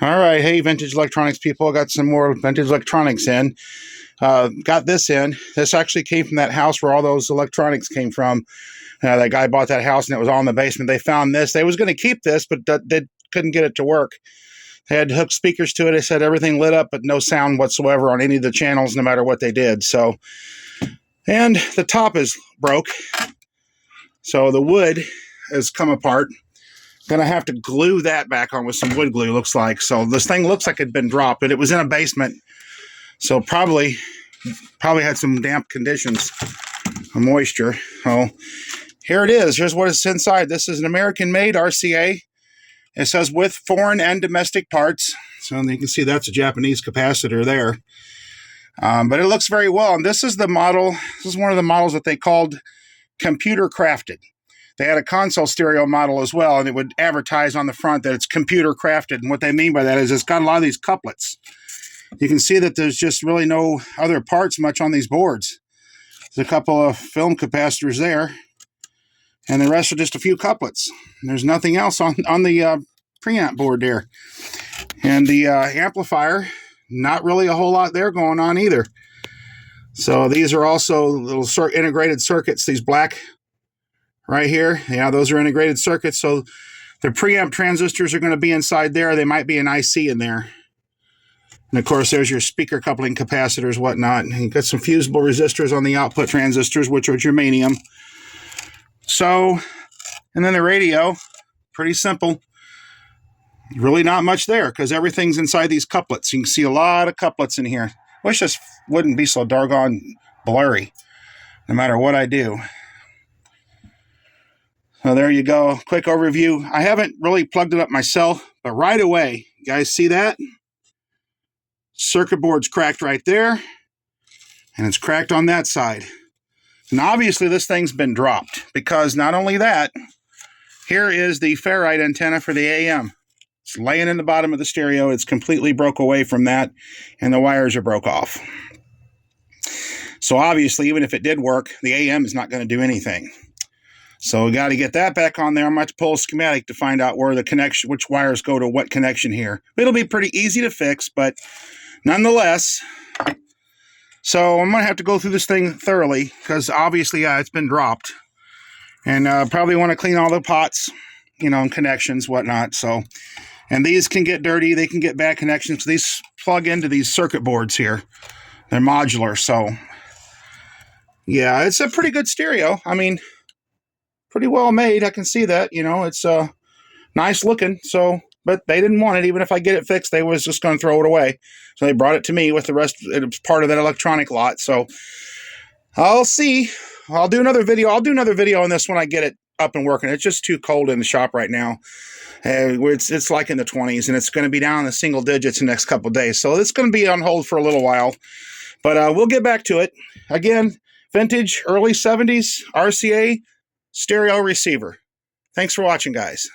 All right, hey, vintage electronics people, I got some more vintage electronics in. Got this in. This actually came from that house where all those electronics came from. That guy bought that house and it was all in the basement. They found this. They was going to keep this, but they couldn't get it to work. They had hooked speakers to it. They said everything lit up, but no sound whatsoever on any of the channels, no matter what they did. So, and the top is broke. So the wood has come apart. Gonna have to glue that back on with some wood glue, looks like. So this thing looks like it'd been dropped, but it was in a basement. So probably had some damp conditions, moisture. So here it is. Here's what it's inside. This is an American-made RCA. It says with foreign and domestic parts. So you can see that's a Japanese capacitor there. But it looks very well. And this is the model. This is one of the models that they called computer crafted. They had a console stereo model as well, and it would advertise on the front that it's computer crafted. And what they mean by that is it's got a lot of these couplets. You can see that there's just really no other parts much on these boards. There's a couple of film capacitors there, and the rest are just a few couplets. There's nothing else on the preamp board there. And the amplifier, not really a whole lot there going on either. So these are also little integrated circuits, these black right here. Yeah, those are integrated circuits. So the preamp transistors are going to be inside there. They might be an IC in there. And of course, there's your speaker coupling capacitors, whatnot. And you've got some fusible resistors on the output transistors, which are germanium. So, and then the radio, pretty simple. Really not much there because everything's inside these couplets. You can see a lot of couplets in here. Wish this wouldn't be so doggone blurry, no matter what I do. So there you go. Quick overview. I haven't really plugged it up myself, but right away, you guys see that? Circuit board's cracked right there, and it's cracked on that side. And obviously this thing's been dropped because not only that, here is the ferrite antenna for the AM. It's laying in the bottom of the stereo. It's completely broke away from that, and the wires are broke off. So obviously, even if it did work, the AM is not going to do anything. So we got to get that back on there. I'm going to have to pull a schematic to find out where the connection, which wires go to what connection here. It'll be pretty easy to fix, but nonetheless. So I'm going to have to go through this thing thoroughly because obviously, yeah, it's been dropped. And probably want to clean all the pots, you know, and connections, whatnot. So, and these can get dirty. They can get bad connections. So these plug into these circuit boards here. They're modular. So, yeah, it's a pretty good stereo. I mean, pretty well made. I can see that, you know, it's nice looking. So, but they didn't want it. Even if I get it fixed, they was just going to throw it away. So they brought it to me with the rest. It was part of that electronic lot. So I'll see. I'll do another video. I'll do another video on this when I get it up and working. It's just too cold in the shop right now. It's like in the 20s, and it's going to be down in the single digits in the next couple of days. So it's going to be on hold for a little while. But we'll get back to it. Again, vintage, early 70s, RCA, stereo receiver. Thanks for watching, guys.